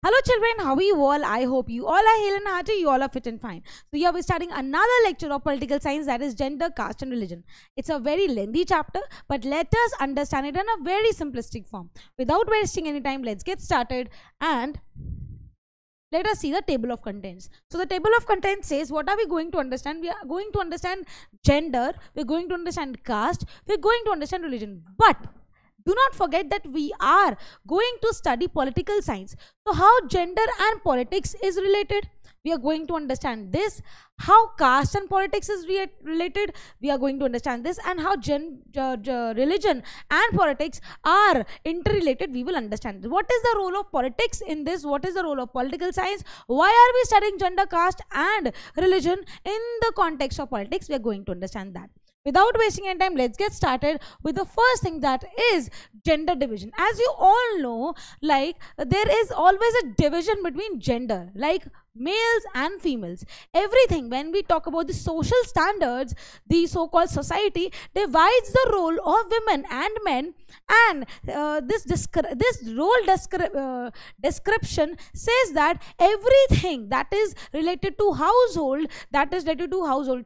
Hello children, how are you all? I hope you all are hale and hearty, you all are fit and fine. So here we're starting another lecture of political science, that is gender, caste and religion. It's a very lengthy chapter, but let us understand it in a very simplistic form. Without wasting any time, let's get started and let us see the table of contents. So the table of contents says, what are we going to understand? We are going to understand gender, we're going to understand caste, we're going to understand religion. But do not forget that we are going to study political science. So how gender and politics is related, we are going to understand this. How caste and politics is related, we are going to understand this. And how religion and politics are interrelated, we will understand. What is the role of politics in this? What is the role of political science? Why are we studying gender, caste and religion in the context of politics? We are going to understand that. Without wasting any time, let's get started with the first thing, that is gender division. As you all know, like there is always a division between gender, like males and females. Everything, when we talk about the social standards, the so-called society divides the role of women and men, and this role description says that everything that is related to household,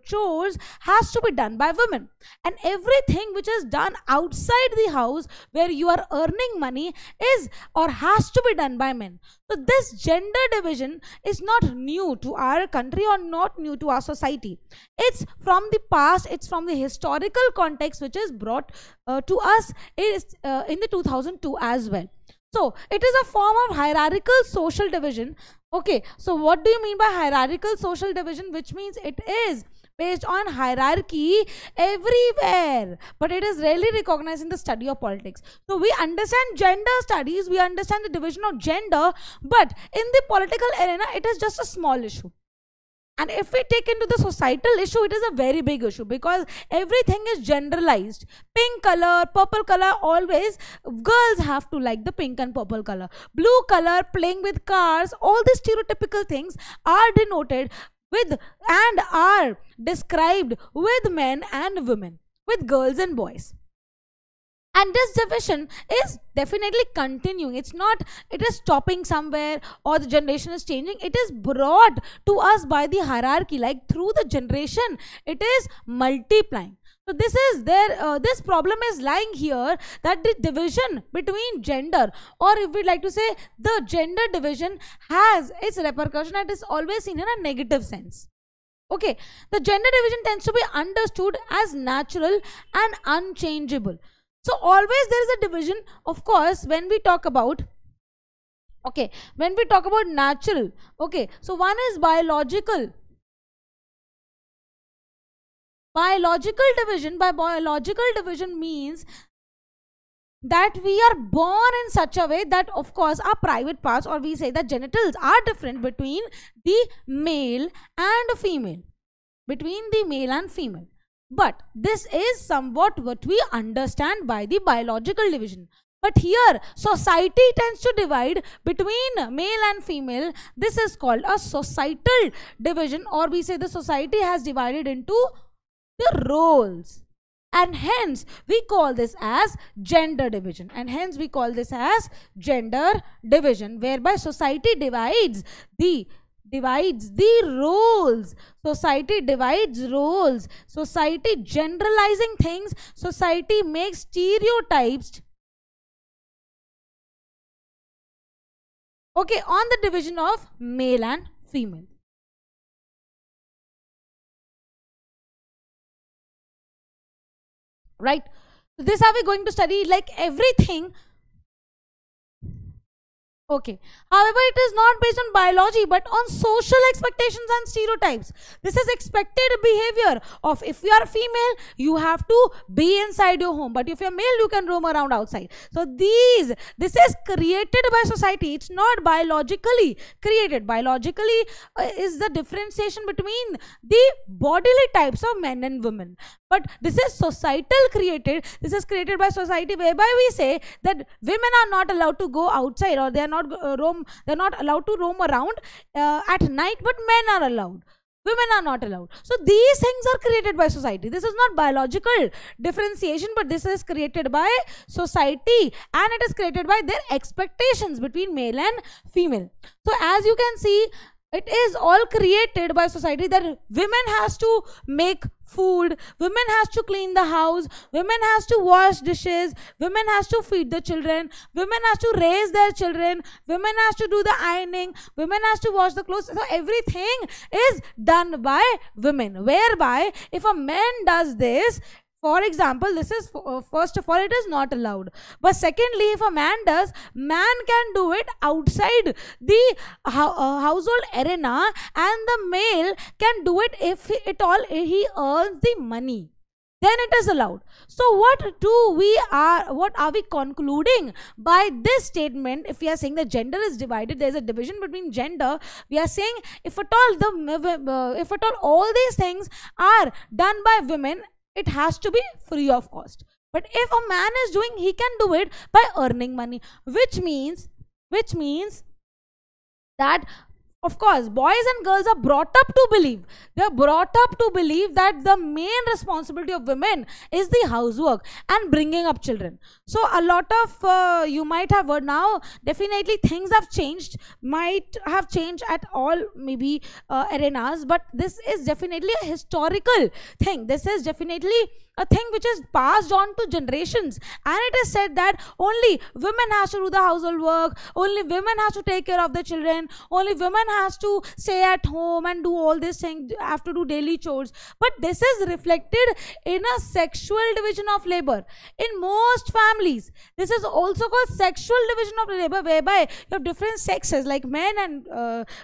chores, has to be done by women, and everything which is done outside the house where you are earning money is or has to be done by men. So this gender division is not new to our country or not new to our society. It's from the past, it's from the historical context which is brought to us in the 2002 as well. So it is a form of hierarchical social division. Okay, so what do you mean by hierarchical social division? Which means it is based on hierarchy everywhere, but it is rarely recognized in the study of politics. So we understand gender studies, we understand the division of gender, but in the political arena, it is just a small issue. And if we take into the societal issue, it is a very big issue, because everything is generalized. Pink color, purple color, always girls have to like the pink and purple color. Blue color, playing with cars, all these stereotypical things are denoted with and are described with men and women, with girls and boys. And this division is definitely continuing. It's not, it is stopping somewhere or the generation is changing. It is brought to us by the hierarchy, like through the generation, it is multiplying. So this is there, this problem is lying here, that the division between gender, or if we'd like to say the gender division, has its repercussion and is always seen in a negative sense. Okay, the gender division tends to be understood as natural and unchangeable. So always there is a division, of course, when we talk about, okay, when we talk about natural, okay, so one is biological. Biological division, by biological division means that we are born in such a way that, of course, our private parts, or we say that genitals, are different between the male and female, But this is somewhat what we understand by the biological division. But here, society tends to divide between male and female. This is called a societal division, or we say the society has divided into the roles, and hence we call this as gender division, whereby society divides the roles. Society divides roles. Society generalizing things. Society makes stereotypes, okay, on the division of male and female. Right, so this are we going to study, like everything. Okay, however, it is not based on biology but on social expectations and stereotypes. This is expected behavior of, if you are female, you have to be inside your home, but if you're male, you can roam around outside. So this is created by society. It's not biologically created. Biologically is the differentiation between the bodily types of men and women, but this is societal created. This is created by society, whereby we say that women are not allowed to go outside, or they are not allowed to roam around at night, but men are allowed. women are not allowed. So these things are created by society. This is not biological differentiation, but this is created by society, and it is created by their expectations between male and female. So as you can see, it is all created by society, that women has to make food, women has to clean the house, women has to wash dishes, women has to feed the children, women has to raise their children, women has to do the ironing, women has to wash the clothes. So everything is done by women, whereby if a man does this, for example, this is first of all, it is not allowed. But secondly, if a man does, man can do it outside the household arena, and the male can do it if at all he earns the money. Then it is allowed. So what are we concluding by this statement? If we are saying that gender is divided, there is a division between gender. We are saying if at all all these things are done by women, it has to be free of cost. But if a man is doing, he can do it by earning money, which means that, of course, boys and girls are brought up to believe, that the main responsibility of women is the housework and bringing up children. So a lot of you might have heard now, definitely things have changed, might have changed at all maybe arenas, but this is definitely a historical thing. This is definitely a thing which is passed on to generations, and it is said that only women has to do the household work, only women has to take care of the children, only women has to stay at home and do all these things, have to do daily chores. But this is reflected in a sexual division of labor in most families. This is also called sexual division of labor, whereby you have different sexes like men and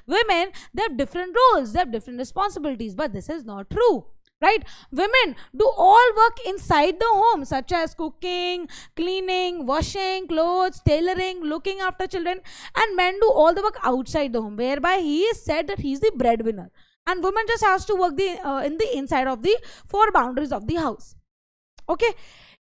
women. They have different roles, they have different responsibilities, but this is not true. Right? Women do all work inside the home, such as cooking, cleaning, washing clothes, tailoring, looking after children, and men do all the work outside the home, whereby he is said that he is the breadwinner, and women just has to work in the inside of the four boundaries of the house. Okay?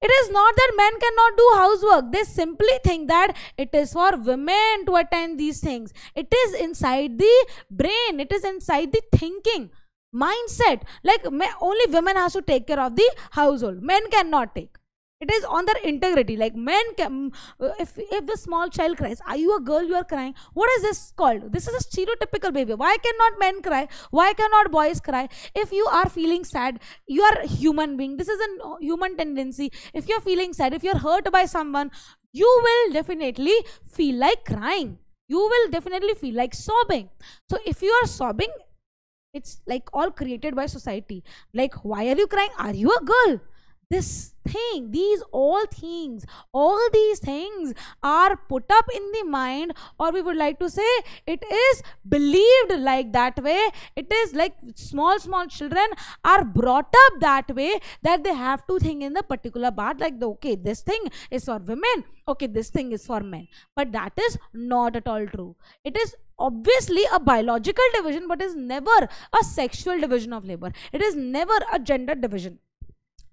It is not that men cannot do housework. They simply think that it is for women to attend these things. It is inside the brain, it is inside the thinking mindset, like only women has to take care of the household, men cannot take. It is on their integrity, like men can, if the small child cries, are you a girl, you are crying, what is this called? This is a stereotypical behavior. Why cannot men cry? Why cannot boys cry? If you are feeling sad, you are a human being, this is a human tendency. If you are feeling sad, if you are hurt by someone, you will definitely feel like crying, you will definitely feel like sobbing. So if you are sobbing, it's like all created by society. Like, why are you crying? Are you a girl? This thing, all these things are put up in the mind, or we would like to say it is believed like that way. It is like small children are brought up that way, that they have to think in the particular part, like okay, this thing is for women, okay, this thing is for men. But that is not at all true. It is obviously a biological division, but is never a sexual division of labor. It is never a gender division,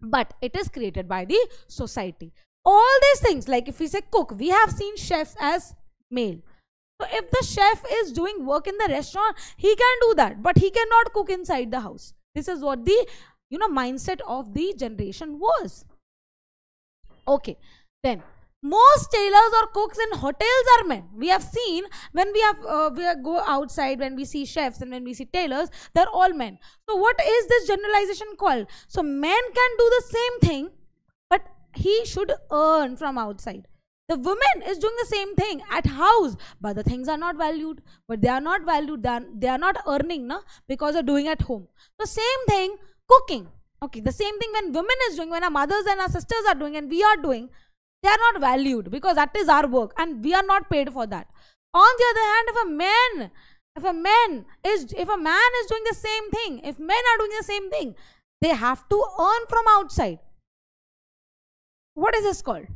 but it is created by the society. All these things, like if we say cook, we have seen chefs as male. So if the chef is doing work in the restaurant, he can do that, but he cannot cook inside the house. This is what the mindset of the generation was. Okay, then most tailors or cooks in hotels are men. We have seen when we go outside, when we see chefs and when we see tailors, they're all men. So what is this generalization called? So men can do the same thing, but he should earn from outside. The woman is doing the same thing at house, but the things are not valued. But they are not valued, they are not earning because they're doing at home. The same thing, cooking. Okay, the same thing when women is doing, when our mothers and our sisters are doing and we are doing, they are not valued, because that is our work and we are not paid for that. On the other hand, if a man is doing the same thing, if men are doing the same thing, they have to earn from outside. What is this called?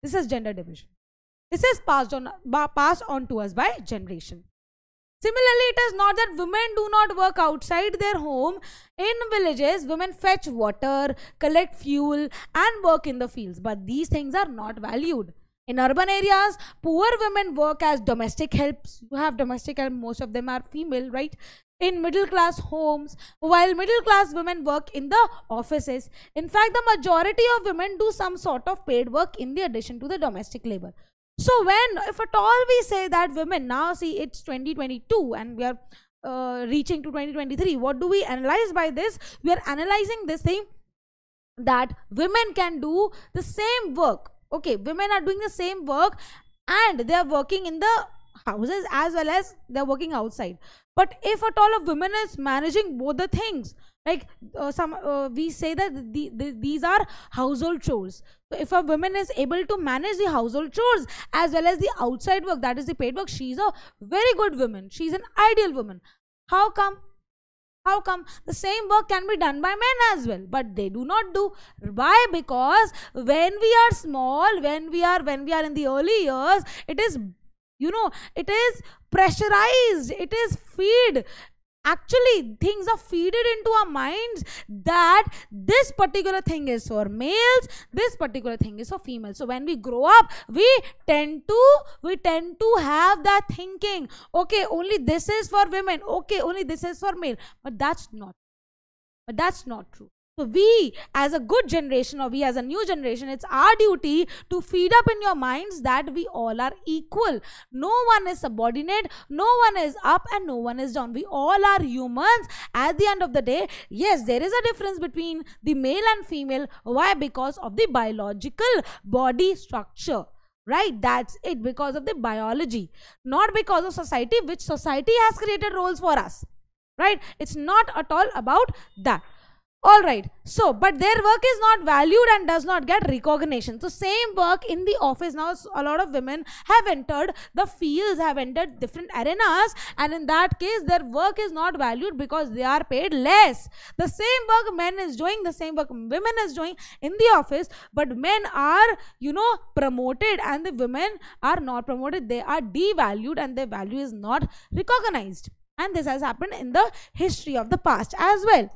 This is gender division. This is passed on to us by generation. Similarly, it is not that women do not work outside their home. In villages, women fetch water, collect fuel and work in the fields. But these things are not valued. In urban areas, poor women work as domestic helps. You have domestic help, most of them are female, right? In middle class homes, while middle class women work in the offices. In fact, the majority of women do some sort of paid work in the addition to the domestic labor. So if at all we say that women, now see it's 2022 and we are reaching to 2023, what do we analyze by this? We are analyzing this thing that women can do the same work. Okay, women are doing the same work and they are working in the houses as well as they are working outside. But if at all a woman is managing both the things, like we say that these are household chores. So if a woman is able to manage the household chores as well as the outside work, that is the paid work, she is a very good woman. She is an ideal woman. How come? How come? The same work can be done by men as well, but they do not do. Why? Because when we are small, when we are in the early years, it is, it is pressurized, it is feed. Actually, things are feeded into our minds that this particular thing is for males, this particular thing is for females. So when we grow up, we tend to have that thinking, okay, only this is for women, okay, only this is for male. But that's not true. So we as a good generation, or we as a new generation, it's our duty to feed up in your minds that we all are equal. No one is subordinate, no one is up and no one is down. We all are humans at the end of the day. Yes, there is a difference between the male and female. Why? Because of the biological body structure. Right? That's it. Because of the biology. Not because of society, which society has created roles for us. Right? It's not at all about that. Alright, so but their work is not valued and does not get recognition. So same work in the office. Now a lot of women have entered the fields, have entered different arenas, and in that case their work is not valued because they are paid less. The same work men is doing, the same work women is doing in the office, but men are promoted and the women are not promoted. They are devalued and their value is not recognized. And this has happened in the history of the past as well.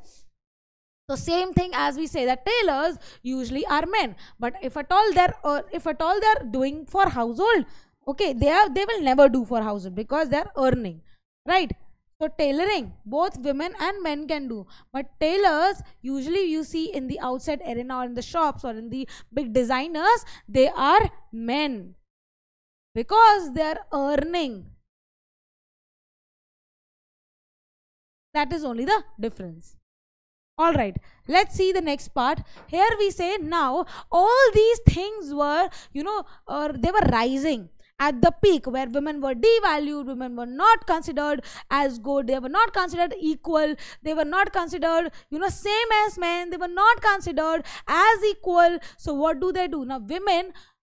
So same thing as we say that tailors usually are men, but if at all they're doing for household, okay, they will never do for household because they're earning, right? So tailoring both women and men can do, but tailors usually you see in the outside arena or in the shops or in the big designers, they are men because they're earning. That is only the difference. Alright, let's see the next part. Here we say now all these things were, they were rising at the peak where women were devalued, women were not considered as good, they were not considered equal, they were not considered, same as men, they were not considered as equal. So what do? Now women,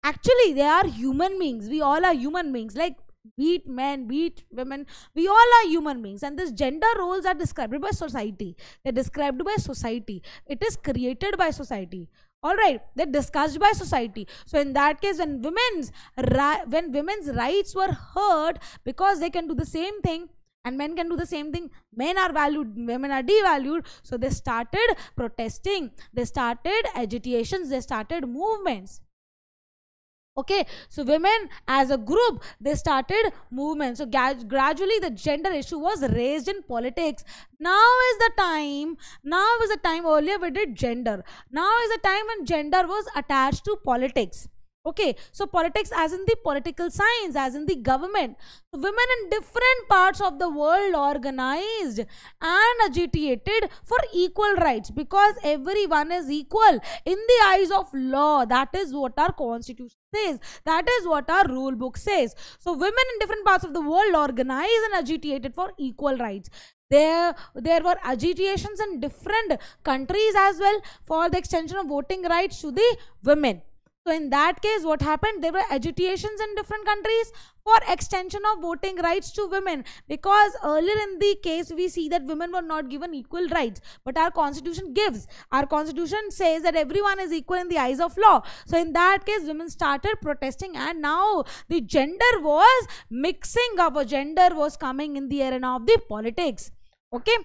actually they are human beings. We all are human beings. Like, be it men, be it women, we all are human beings, and these gender roles are described by society. They're described by society. It is created by society. Alright, they're discussed by society. So in that case, when women's rights were heard, because they can do the same thing and men can do the same thing, men are valued, women are devalued. So they started protesting, they started agitations, they started movements. Okay, so women as a group, they started movements. So gradually the gender issue was raised in politics. Now is the time, earlier we did gender. Now is the time when gender was attached to politics. Okay, so politics as in the political science, as in the government. So women in different parts of the world organized and agitated for equal rights, because everyone is equal in the eyes of law. That is what our constitution says. That is what our rule book says. So women in different parts of the world organized and agitated for equal rights. There were agitations in different countries as well for the extension of voting rights to the women. So in that case, what happened? There were agitations in different countries for extension of voting rights to women, because earlier in the case we see that women were not given equal rights, but our constitution gives. Our constitution says that everyone is equal in the eyes of law. So in that case, women started protesting, and now the gender was mixing up, a gender was coming in the arena of the politics. Okay.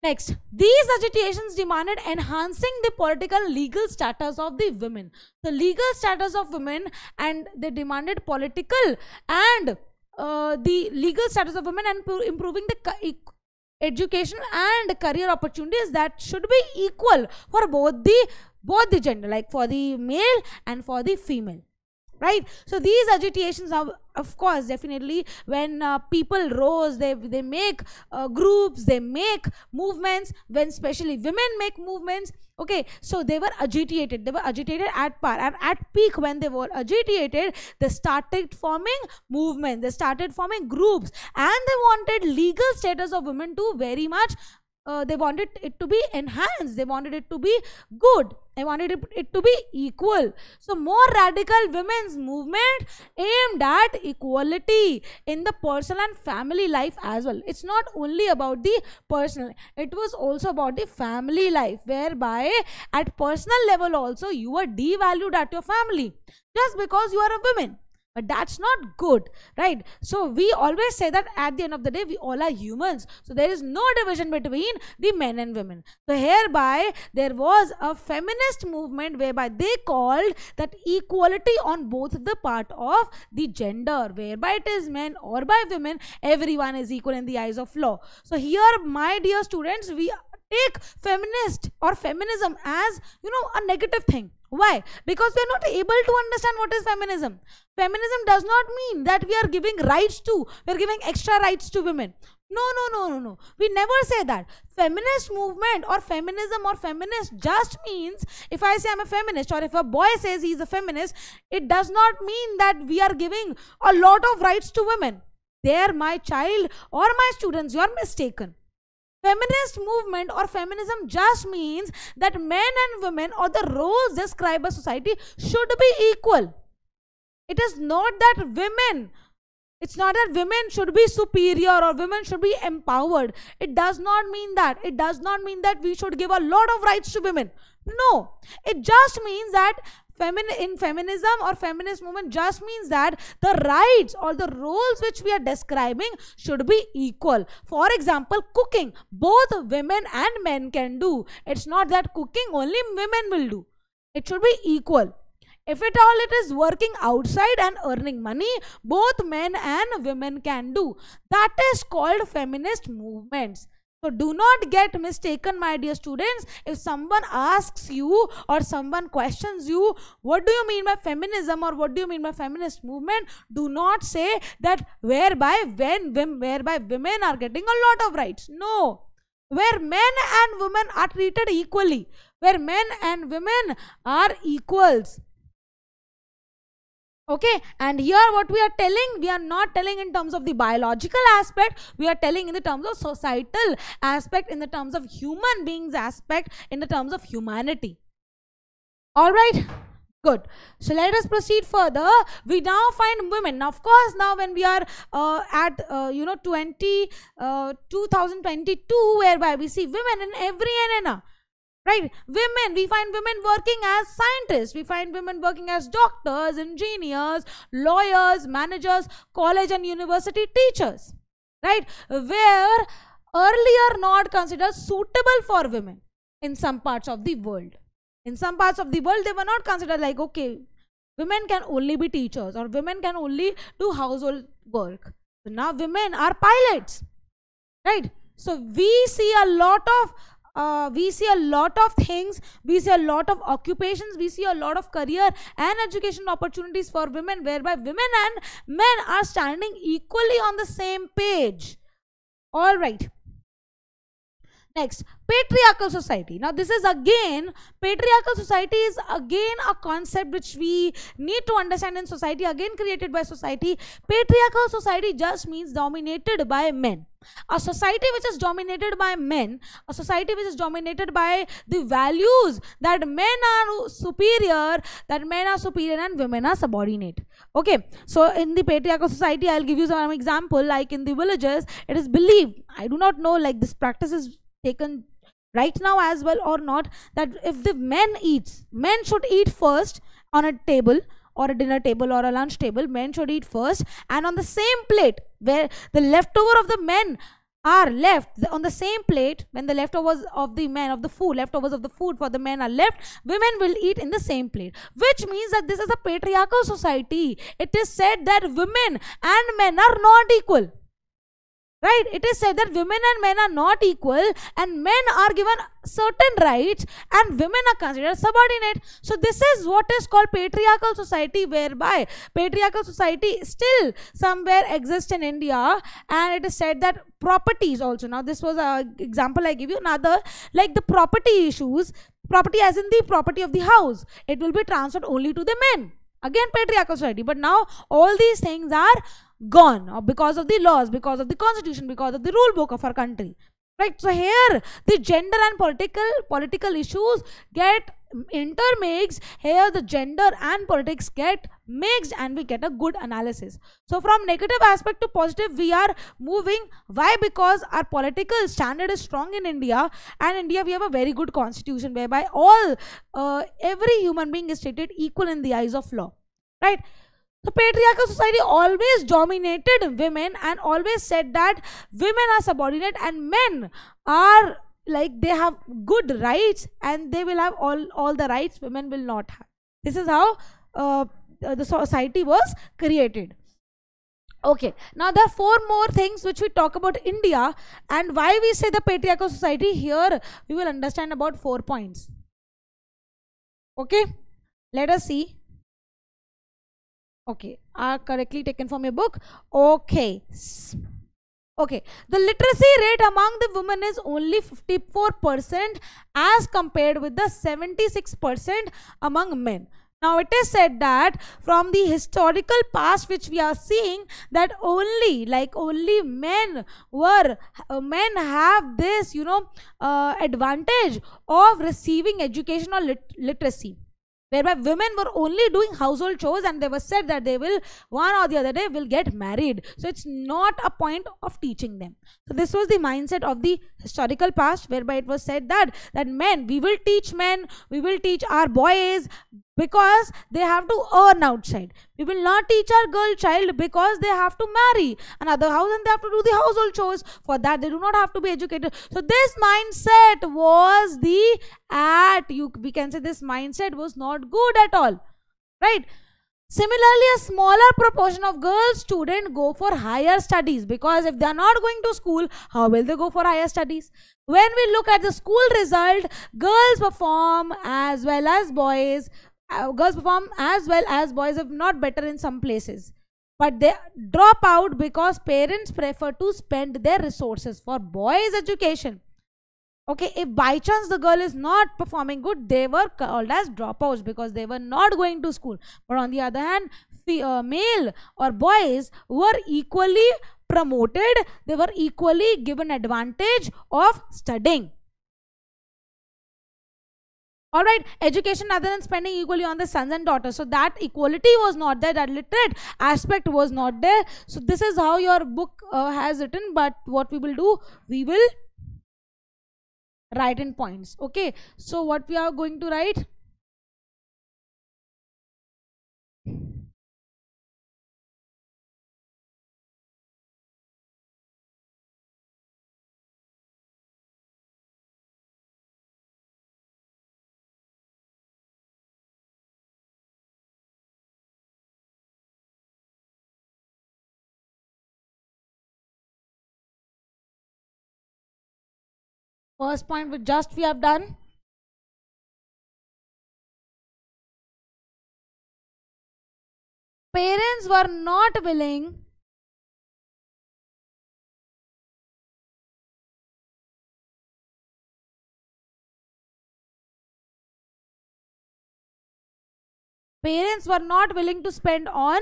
Next, these agitations demanded enhancing the political legal status of the women. The legal status of women, and they demanded political and the legal status of women, and improving the education and career opportunities that should be equal for both the gender, like for the male and for the female. Right? So these agitations are, of course, definitely when people rose, they make groups, they make movements, when especially women make movements. Okay, so they were agitated at par, and at peak when they were agitated, they started forming movements, they started forming groups, and they wanted legal status of women to very much they wanted it to be enhanced, they wanted it to be good, they wanted it to be equal. So more radical women's movement aimed at equality in the personal and family life as well. It's not only about the personal, it was also about the family life, whereby at personal level also you are devalued at your family just because you are a woman. But that's not good, right? So we always say that at the end of the day, we all are humans. So there is no division between the men and women. So hereby there was a feminist movement whereby they called that equality on both the part of the gender, whereby it is men or by women, everyone is equal in the eyes of law. So here, my dear students, we take feminist or feminism as, a negative thing. Why? Because we are not able to understand what is feminism. Feminism does not mean that we are giving we are giving extra rights to women. No. We never say that. Feminist movement or feminism or feminist just means, if I say I'm a feminist, or if a boy says he's a feminist, it does not mean that we are giving a lot of rights to women. There, my child or my students, you are mistaken. Feminist movement or feminism just means that men and women, or the roles described by society, should be equal. It is not that women should be superior or women should be empowered. It does not mean that. It does not mean that we should give a lot of rights to women. No, it just means that in feminism or feminist movement just means that the rights or the roles which we are describing should be equal. For example, cooking, both women and men can do. It's not that cooking only women will do. It should be equal. If at all it is working outside and earning money, both men and women can do. That is called feminist movements. So do not get mistaken, my dear students. If someone asks you or someone questions you, what do you mean by feminism or what do you mean by feminist movement? Do not say that whereby women are getting a lot of rights. No. Where men and women are treated equally. Where men and women are equals. Okay, and here what we are telling, we are not telling in terms of the biological aspect, we are telling in the terms of societal aspect, in the terms of human beings aspect, in the terms of humanity. Alright, good. So let us proceed further. We now find women. Now, of course, now when we are at 2022, whereby we see women in every arena. Right? Women, we find women working as scientists, we find women working as doctors, engineers, lawyers, managers, college and university teachers. Right? Where earlier not considered suitable for women in some parts of the world. In some parts of the world, they were not considered like, okay, women can only be teachers or women can only do household work. So now women are pilots. Right? So we see a lot of things, we see a lot of occupations, we see a lot of career and education opportunities for women, whereby women and men are standing equally on the same page. Alright. Next, patriarchal society. Now this is again, patriarchal society is again a concept which we need to understand in society, again created by society. Patriarchal society just means dominated by men. A society which is dominated by men, a society which is dominated by the values that men are superior and women are subordinate. Okay, so in the patriarchal society, I'll give you some example, like in the villages, it is believed, I do not know like this practice is taken right now as well or not, that if the men should eat first on a table or a dinner table or a lunch table, men should eat first, and on the same plate where the leftover of the men are left on the same plate, when the leftovers of the men of the food, leftovers of the food for the men are left, women will eat in the same plate, which means that this is a patriarchal society. It is said that women and men are not equal. Right? It is said that women and men are not equal, and men are given certain rights and women are considered subordinate. So this is what is called patriarchal society, whereby patriarchal society still somewhere exists in India. And it is said that properties also, now this was an example I give you, another, like the property issues, property as in the property of the house, it will be transferred only to the men. Again, patriarchal society. But now all these things are gone, or because of the laws, because of the constitution, because of the rule book of our country. Right? So here the gender and political issues get intermixed. Here the gender and politics get mixed, and we get a good analysis. So from negative aspect to positive we are moving. Why? Because our political standard is strong in India, and India we have a very good constitution whereby all every human being is treated equal in the eyes of law. Right? The patriarchal society always dominated women and always said that women are subordinate and men are like, they have good rights and they will have all the rights women will not have. This is how the society was created. Okay, now there are 4 more things which we talk about India, and why we say the patriarchal society. Here we will understand about 4 points. Okay, let us see. Okay, are correctly taken from your book. Okay. Okay, the literacy rate among the women is only 54% as compared with the 76% among men. Now it is said that from the historical past which we are seeing, that only men have this advantage of receiving education or literacy, whereby women were only doing household chores and they were said that they will one or the other day will get married. So it's not a point of teaching them. So this was the mindset of the historical past, whereby it was said that men, we will teach our boys because they have to earn outside. We will not teach our girl child because they have to marry another house and they have to do the household chores. For that they do not have to be educated. So this mindset was we can say this mindset was not good at all. Right? Similarly, a smaller proportion of girl students go for higher studies, because if they are not going to school, how will they go for higher studies? When we look at the school result, girls perform as well as boys. Girls perform as well as boys, if not better in some places. But they drop out because parents prefer to spend their resources for boys' education. Okay, if by chance the girl is not performing good, they were called as dropouts because they were not going to school. But on the other hand, male or boys were equally promoted. They were equally given advantage of studying. Alright, education other than spending equally on the sons and daughters. So that equality was not there, that literate aspect was not there. So this is how your book has written, but what we will do, we will write in points. Okay, so what we are going to write? First point with just we have done. Parents were not willing to spend on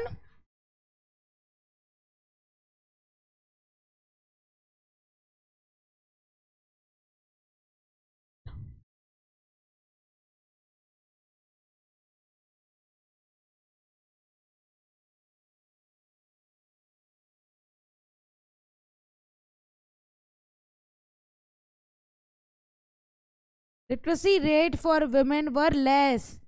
literacy rate for women were less.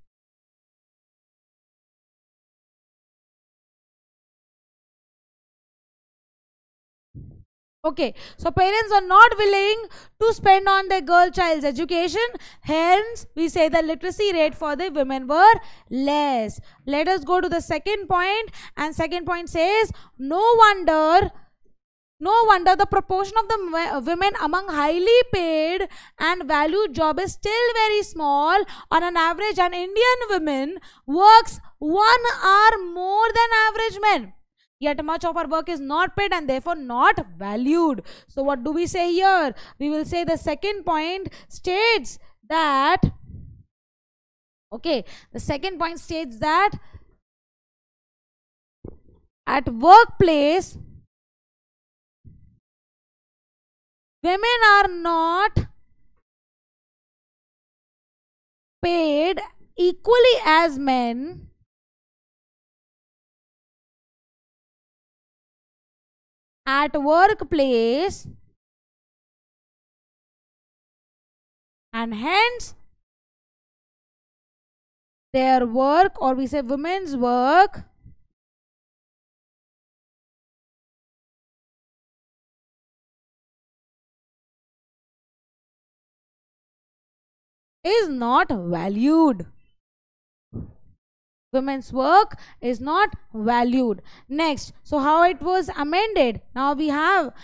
Okay, so parents are not willing to spend on their girl child's education. Hence, we say the literacy rate for the women were less. Let us go to the second point, and second point says, no wonder the proportion of the women among highly paid and valued job is still very small. On an average, an Indian woman works 1 hour more than average men. Yet much of our work is not paid and therefore not valued. So what do we say here? We will say the second point states that, okay, the second point states that at workplace, women are not paid equally as men. At workplace, and hence their work, or we say women's work, is not valued. Women's work is not valued. Next, so how it was amended? Now we have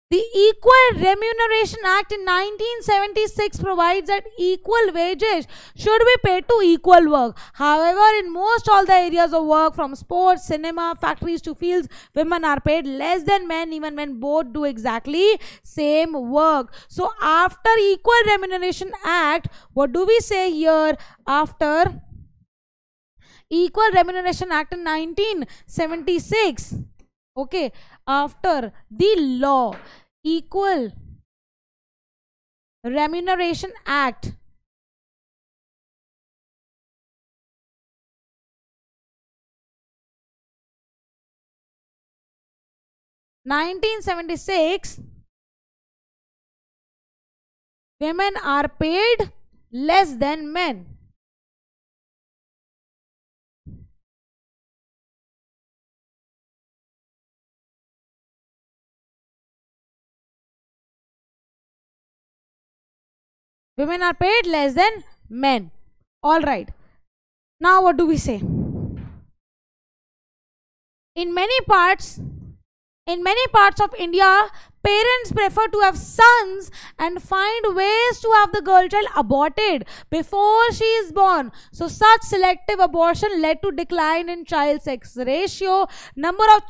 the Equal Remuneration Act in 1976 provides that equal wages should be paid to equal work. However, in most all the areas of work, from sports, cinema, factories to fields, women are paid less than men even when both do exactly same work. So after Equal Remuneration Act, what do we say here? After Equal Remuneration Act in 1976, okay, after the law Equal Remuneration Act, (1976), women are paid less than men. Women are paid less than men. All right. Now what do we say? In many parts of India, parents prefer to have sons and find ways to have the girl child aborted before she is born. So such selective abortion led to decline in child sex ratio, number of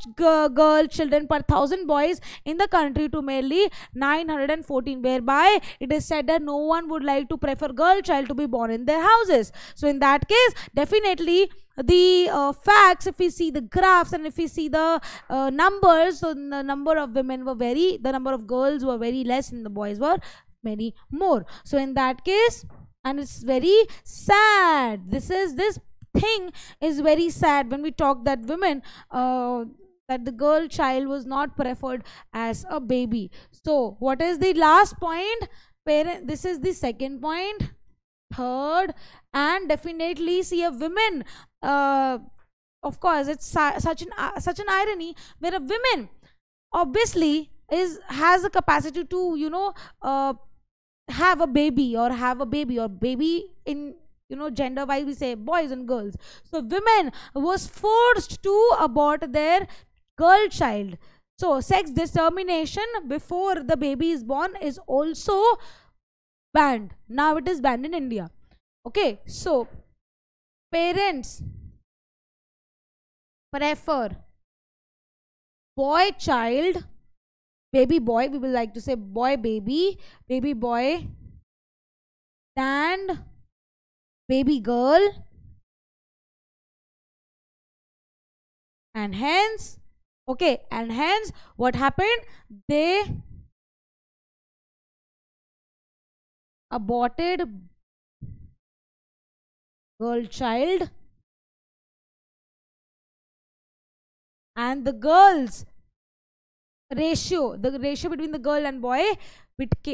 girl children per 1,000 boys in the country to merely 914, whereby it is said that no one would like to prefer girl child to be born in their houses. So in that case, definitely the facts, if we see the graphs and if we see the numbers, so the number of women were the number of girls were very less and the boys were many more. So in that case, and it's very sad, this thing is very sad when we talk that women that the girl child was not preferred as a baby. So what is the last point? This is the second point. Third, and definitely see a women, of course it's such an irony where a woman obviously has a capacity to have a baby in gender wise we say boys and girls. So women was forced to abort their girl child. So sex determination before the baby is born is also banned. Now it is banned in India. Okay, so parents prefer boy child, baby boy, we will like to say boy baby boy, than baby girl, and hence what happened? They aborted girl child, and the ratio between the girl and boy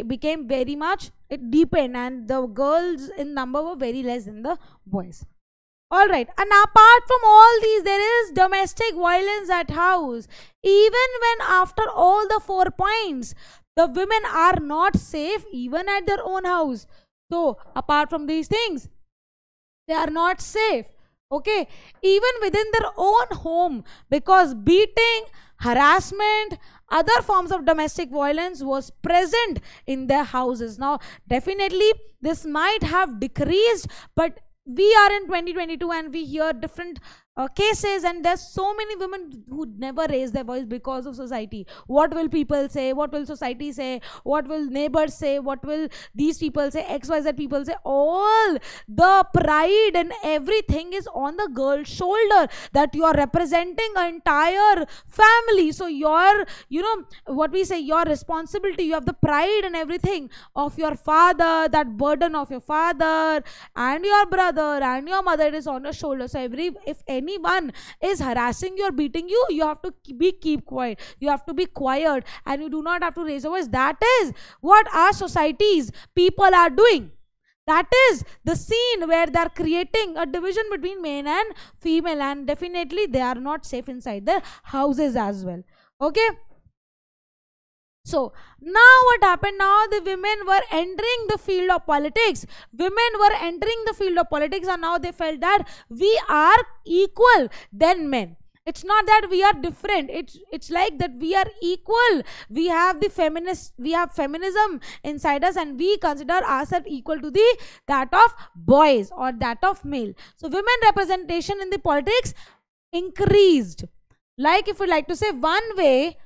became very much, it deepened, and the girls in number were very less than the boys. All right, and apart from all these, there is domestic violence at house. Even when after all the 4 points, the women are not safe even at their own house. So apart from these things, they are not safe. Okay, even within their own home, because beating, harassment, other forms of domestic violence was present in their houses. Now definitely this might have decreased, but we are in 2022 and we hear different cases, and there's so many women who never raise their voice because of society. What will people say? What will society say? What will neighbors say? What will these people say? XYZ people say? All the pride and everything is on the girl's shoulder, that you are representing an entire family. So your, you know what we say, your responsibility, you have the pride and everything of your father, that burden of your father and your brother and your mother is on your shoulder. So if anyone is harassing you or beating you, you have to keep quiet. You have to be quiet and you do not have to raise your voice. That is what our societies, people are doing. That is the scene where they are creating a division between men and female, and definitely they are not safe inside their houses as well. Okay. So now what happened? Now the women were entering the field of politics. Women were entering the field of politics, and now they felt that we are equal than men. It's not that we are different. It's like that we are equal. We have the feminism inside us, and we consider ourselves equal to that of boys or that of male. So women representation in the politics increased. Like, if we like to say, one way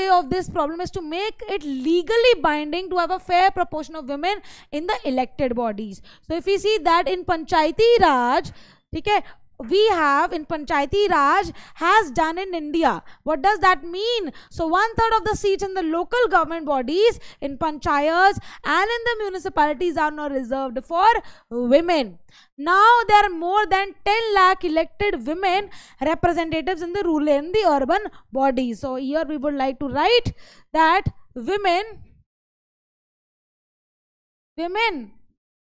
of this problem is to make it legally binding to have a fair proportion of women in the elected bodies. So if we see that in Panchayati Raj, okay, we have in Panchayati Raj has done in India. What does that mean? So 1/3 of the seats in the local government bodies, in panchayats and in the municipalities are now reserved for women. Now there are more than 10 lakh elected women representatives in the rural and the urban bodies. So here we would like to write that women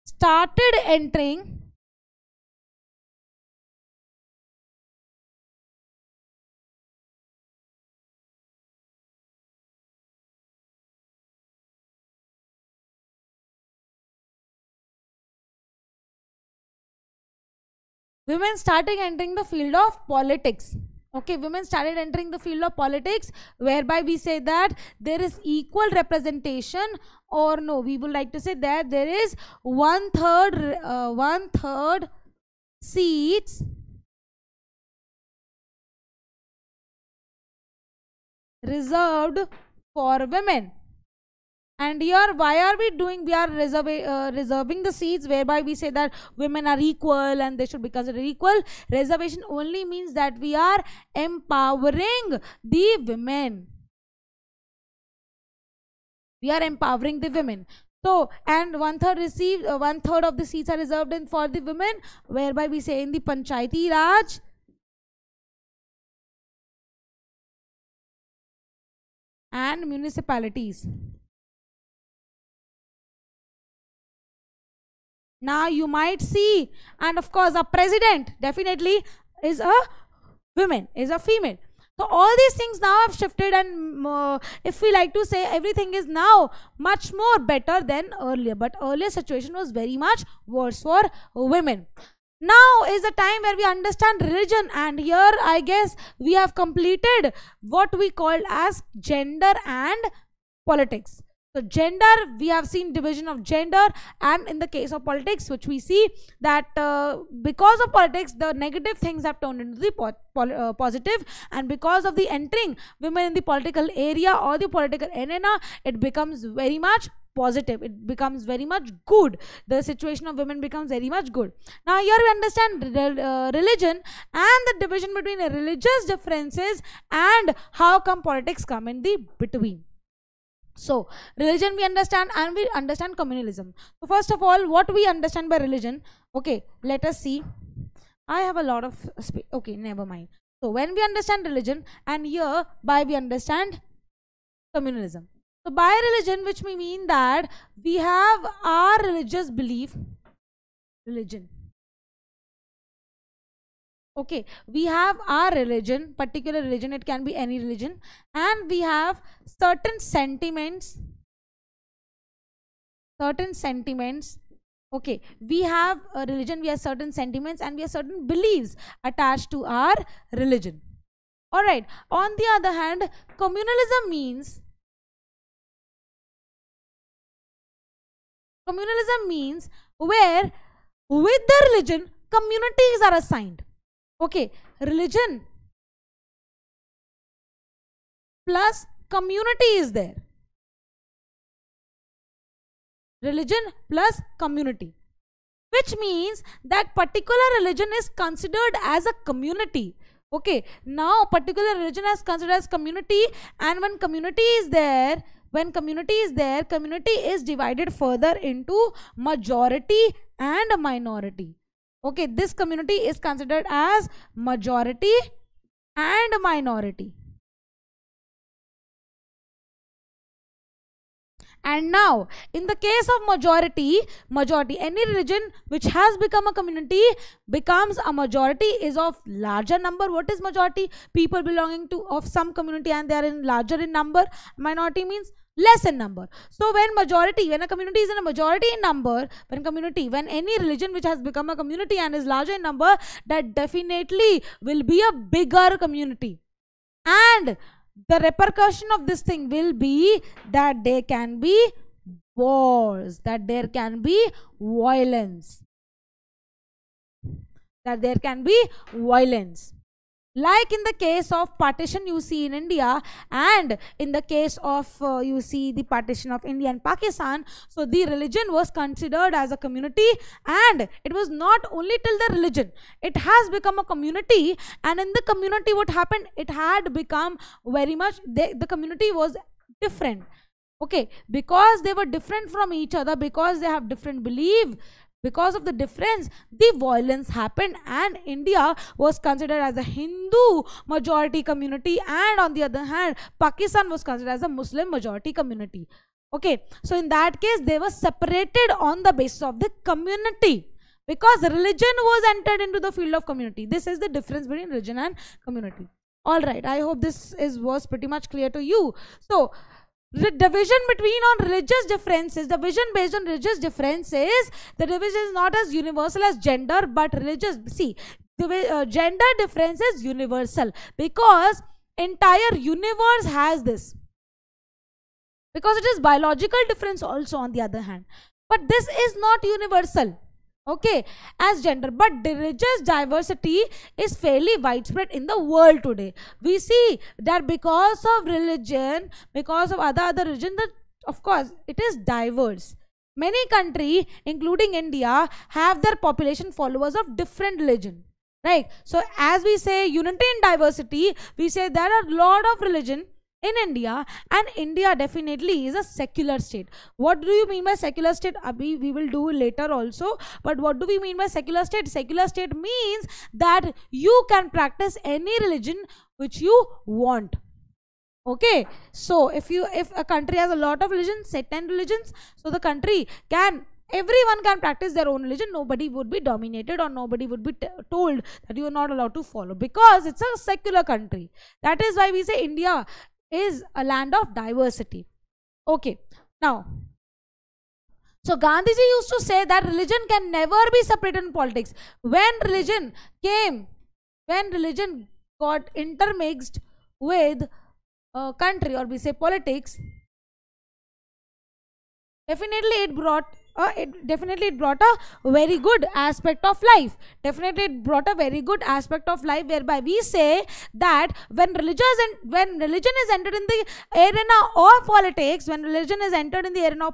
started entering the field of politics. Okay, women started entering the field of politics, whereby we say that there is equal representation, or no, we would like to say that there is 1/3 seats reserved for women. And here, why are we doing? We are reserving the seats, whereby we say that women are equal and they should be considered equal. Reservation only means that we are empowering the women. We are empowering the women. So, and 1/3 of the seats are reserved for the women, whereby we say in the Panchayati Raj and municipalities. Now you might see, and of course a president definitely is a woman, is a female. So all these things now have shifted, and if we like to say, everything is now much more better than earlier. But earlier situation was very much worse for women. Now is the time where we understand religion, and here I guess we have completed what we called as gender and politics. So gender, we have seen division of gender, and in the case of politics, which we see that because of politics, the negative things have turned into the positive, and because of the entering women in the political area or the political arena, it becomes very much positive. It becomes very much good. The situation of women becomes very much good. Now here we understand religion and the division between religious differences and how come politics come in the between. So religion we understand, and we understand communalism. So first of all, what we understand by religion, okay, let us see. I have a lot of space. Okay, never mind. So when we understand religion, and here by we understand communalism. So by religion, which we mean that we have our religious belief, religion. Okay, we have our religion, particular religion, it can be any religion, and we have certain sentiments. Okay, we have a religion, we have certain sentiments, and we have certain beliefs attached to our religion. All right. On the other hand, communalism means where with the religion communities are assigned. Okay, religion plus community is there. Religion plus community, which means that particular religion is considered as a community. Okay, now particular religion is considered as community, and when community is there, community is divided further into majority and minority. Okay, this community is considered as majority and minority. And now, in the case of majority, any religion which has become a community becomes a majority is of larger number. What is majority? People belonging to of some community and they are in larger in number. Minority means less in number. So when a community is in a majority in number, when any religion which has become a community and is larger in number, that definitely will be a bigger community. And the repercussion of this thing will be that there can be wars, that there can be violence, like in the case of partition you see in India, and in the case of you see the partition of India and Pakistan. So the religion was considered as a community, and it was not only till the religion, it has become a community. And in the community, what happened? It had become very much, the community was different. Okay, because they were different from each other, because they have different belief, because of the difference, the violence happened, and India was considered as a Hindu majority community, and on the other hand, Pakistan was considered as a Muslim majority community. Okay, so in that case, they were separated on the basis of the community, because religion was entered into the field of community. This is the difference between religion and community. All right, I hope this was pretty much clear to you. So, the division on religious differences, the division based on religious differences, the division is not as universal as gender, but religious. See, gender difference is universal because entire universe has this, because it is biological difference also on the other hand, but this is not universal. Okay, as gender, but religious diversity is fairly widespread in the world today. We see that because of religion, because of other religion, that of course it is diverse. Many countries, including India, have their population followers of different religion, right? So as we say unity in diversity, we say there are a lot of religion in India, and India definitely is a secular state. What do you mean by secular state? Abhi, we will do later also. But what do we mean by secular state? Secular state means that you can practice any religion which you want. Okay, so if a country has a lot of religions, say 10 religions, so the country can, everyone can practice their own religion. Nobody would be dominated, or nobody would be told that you are not allowed to follow, because it's a secular country. That is why we say India is a land of diversity. Okay, now, so Gandhiji used to say that religion can never be separated in politics. When religion got intermixed with country, or we say politics, definitely it brought a very good aspect of life. Definitely it brought a very good aspect of life, whereby we say that when religion is entered in the arena of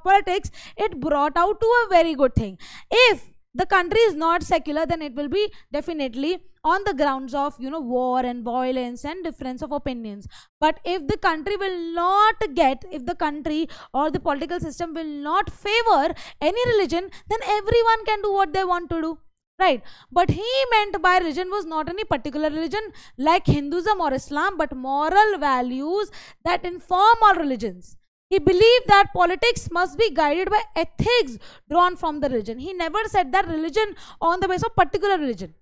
politics, it brought out to a very good thing. If the country is not secular, then it will be definitely on the grounds of war and violence and difference of opinions. But if the country will not if the country or the political system will not favor any religion, then everyone can do what they want to do, right? But he meant by religion was not any particular religion like Hinduism or Islam, but moral values that inform all religions. He believed that politics must be guided by ethics drawn from the religion. He never said that religion on the basis of particular religion.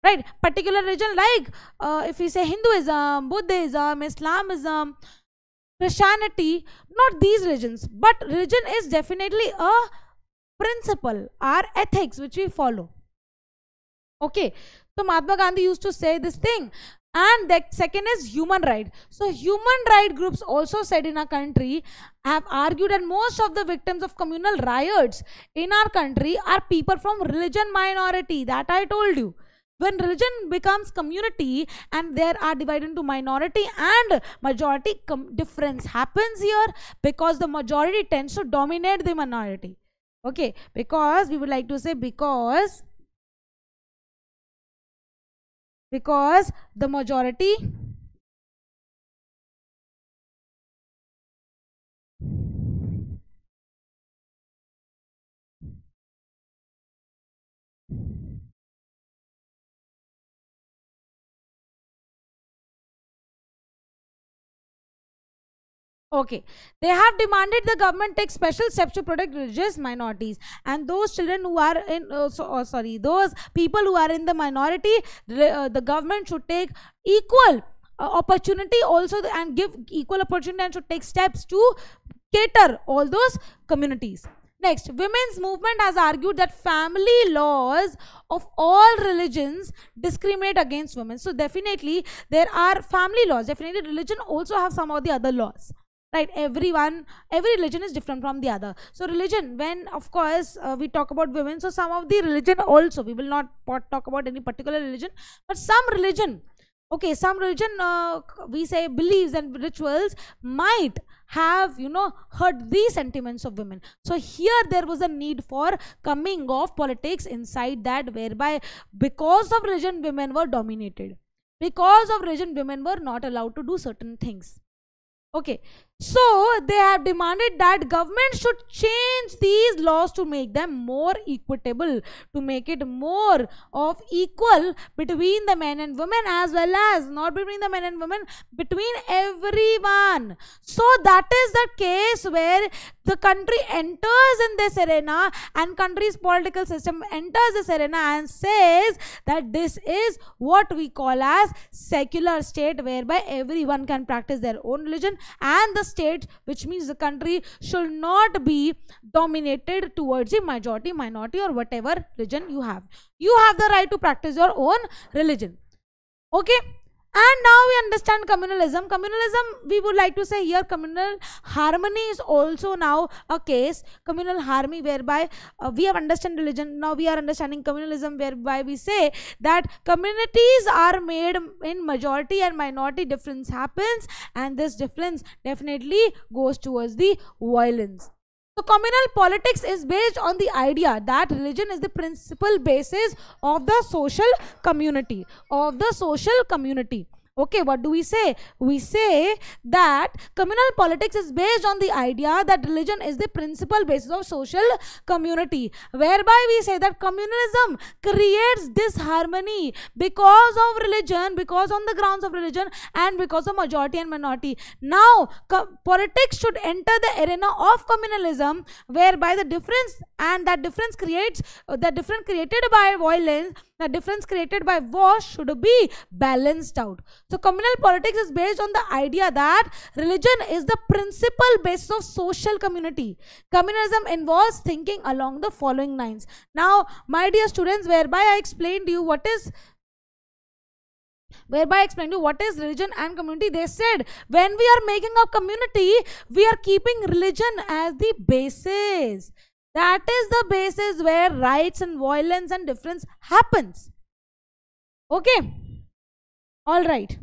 right? Particular religion, like if we say Hinduism, Buddhism, Islamism, Christianity, not these religions, but religion is definitely a principle, our ethics which we follow. Okay, so Mahatma Gandhi used to say this thing. And the second is human right. So human right groups also said in our country have argued, and most of the victims of communal riots in our country are people from religion minority. That I told you. When religion becomes community and there are divided into minority and majority, difference happens here because the majority tends to dominate the minority. Okay, because we would like to say because the majority okay, they have demanded the government take special steps to protect religious minorities, and those children who are in those people who are in the minority, the government should take equal opportunity also, and give equal opportunity, and should take steps to cater all those communities. Next, women's movement has argued that family laws of all religions discriminate against women. So definitely there are family laws. Definitely religion also have some of the other laws, right? Every religion is different from the other. So religion, when of course we talk about women, so some of the religion also, we will not talk about any particular religion, but some religion, okay, some religion we say beliefs and rituals might have, hurt the sentiments of women. So here there was a need for coming of politics inside that, whereby because of religion women were dominated, because of religion women were not allowed to do certain things. Okay, so they have demanded that government should change these laws to make them more equitable, to make it more of equal between the men and women, as well as not between the men and women, between everyone. So that is the case where the country enters in this arena, and country's political system enters this arena and says that this is what we call as secular state, whereby everyone can practice their own religion, and the state, which means the country, should not be dominated towards the majority, minority, or whatever religion you have. You have the right to practice your own religion. Okay, and now we understand communalism. Communalism, we would like to say here, communal harmony is also now a case. Communal harmony, whereby we have understand religion, now we are understanding communalism, whereby we say that communities are made in majority and minority, difference happens, and this difference definitely goes towards the violence. So communal politics is based on the idea that religion is the principal basis of the social community, Okay, what do we say? We say that communal politics is based on the idea that religion is the principal basis of social community, whereby we say that communalism creates disharmony because of religion, because on the grounds of religion, and because of majority and minority. Now, politics should enter the arena of communalism, whereby the difference, and that difference creates, the difference created by violence, the difference created by war, should be balanced out. So communal politics is based on the idea that religion is the principal basis of social community. Communalism involves thinking along the following lines. Now, my dear students, whereby I explained to you what is religion and community, they said when we are making a community, we are keeping religion as the basis. That is the basis where rights and violence and difference happens. Okay, all right.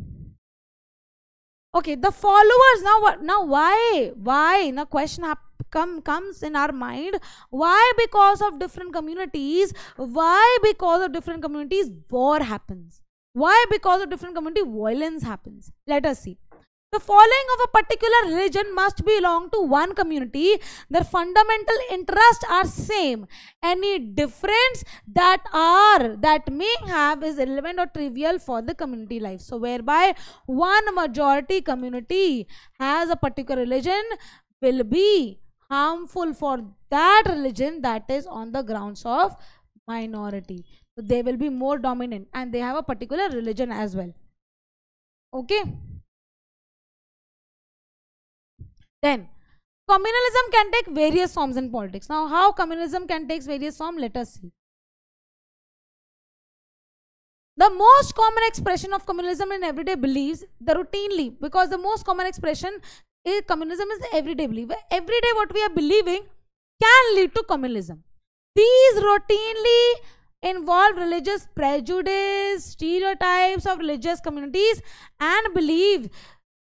Okay, the followers, now what? Now why? Now question comes in our mind. Why? Because of different communities. Why? Because of different communities, war happens. Why? Because of different community, violence happens. Let us see. The following of a particular religion must belong to one community. Their fundamental interests are same. Any difference that may have is irrelevant or trivial for the community life. So whereby one majority community has a particular religion will be harmful for that religion that is on the grounds of minority. they will be more dominant and they have a particular religion as well. Okay. Then communalism can take various forms in politics. Now, how communalism can take various forms? Let us see. The most common expression of communalism in everyday beliefs, the routinely, because the most common expression is communism is everyday belief. Every day what we are believing can lead to communalism. These routinely involve religious prejudice, stereotypes of religious communities, and belief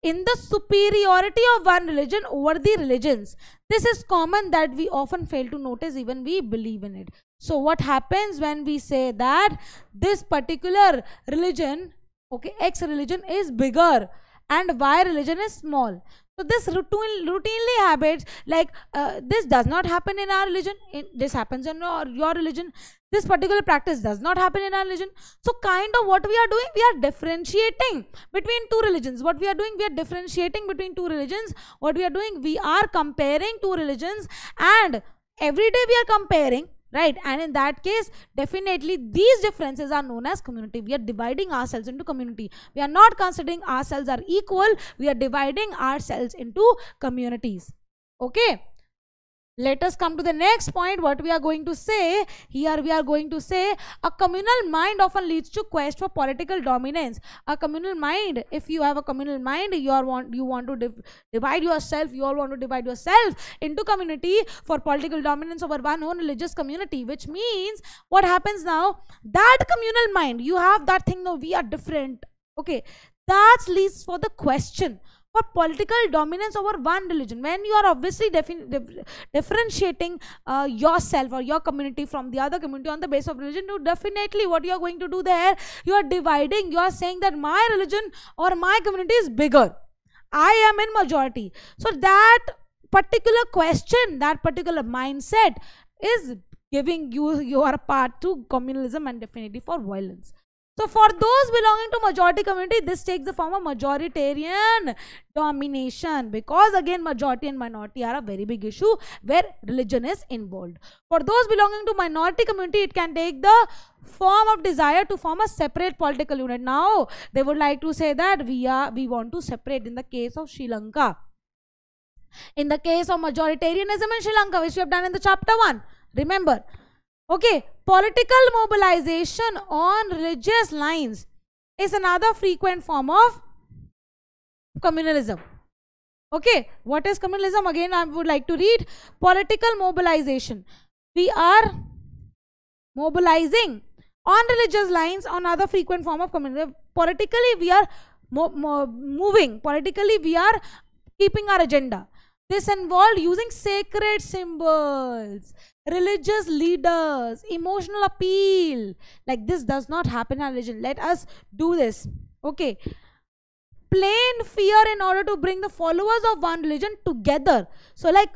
in the superiority of one religion over the religions. This is common that we often fail to notice even we believe in it. So what happens when we say that this particular religion, okay, X religion is bigger and Y religion is small. So this routinely habits, like this does not happen in our religion, this happens in your religion. This particular practice does not happen in our religion. So kind of what we are doing, we are differentiating between two religions. What we are doing, we are differentiating between two religions. What we are doing, we are comparing two religions, and every day we are comparing, right? And in that case, definitely these differences are known as community. We are dividing ourselves into community. We are not considering ourselves are equal. We are dividing ourselves into communities. Okay. Let us come to the next point. What we are going to say here, we are going to say a communal mind often leads to quest for political dominance. A communal mind, if you have a communal mind, you want to divide yourself, you all want to divide yourself into community for political dominance over one own religious community, which means what happens now, that communal mind, you have that thing, no, we are different, okay, that leads for the question for political dominance over one religion. When you are obviously differentiating yourself or your community from the other community on the basis of religion, you definitely what you are going to do there, you are dividing, you are saying that my religion or my community is bigger, I am in majority. So that particular question, that particular mindset is giving you your part to communalism and definitely for violence. So for those belonging to majority community, this takes the form of majoritarian domination, because again majority and minority are a very big issue where religion is involved. For those belonging to minority community, it can take the form of desire to form a separate political unit. Now they would like to say that we want to separate in the case of Sri Lanka. In the case of majoritarianism in Sri Lanka, which we have done in the chapter 1, remember. Okay, political mobilization on religious lines is another frequent form of communalism. Okay, what is communalism? Again, I would like to read. Political mobilization. We are mobilizing on religious lines on other frequent form of communalism. Politically, we are moving. Politically, we are keeping our agenda. This involved using sacred symbols, religious leaders, emotional appeal. Like this does not happen in our religion. Let us do this. Okay. Plain fear in order to bring the followers of one religion together. So like